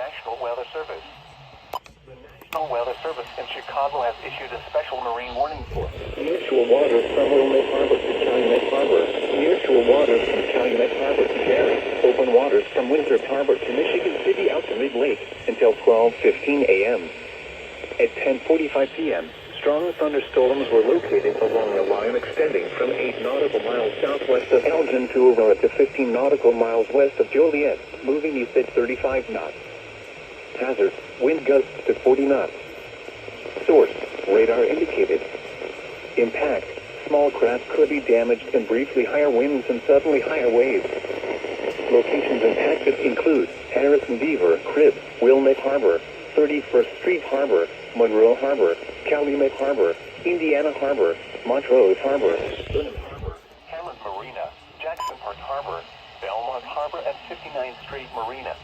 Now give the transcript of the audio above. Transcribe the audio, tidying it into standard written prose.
National Weather Service. The National Weather Service in Chicago has issued a special marine warning for nearshore waters from Wilmette Harbor to Calumet Harbor, nearshore waters from Calumet Harbor to Barry, open waters from Winthrop Harbor to Michigan City out to Mid-Lake until 12:15 a.m. At 10:45 p.m., strong thunderstorms were located along a line extending from 8 nautical miles southwest of Elgin to Aurora to 15 nautical miles west of Joliet, moving east at 35 knots. Hazard, wind gusts to 40 knots. Source, radar indicated. Impact, small craft could be damaged and briefly higher winds and suddenly higher waves. Locations impacted include Harrison Beaver, Crib, Wilmette Harbor, 31st Street Harbor, Monroe Harbor, Calumet Harbor, Indiana Harbor, Montrose Harbor, Burnham Harbor, Hammond Marina, Jackson Park Harbor, Belmont Harbor, and 59th Street Marina.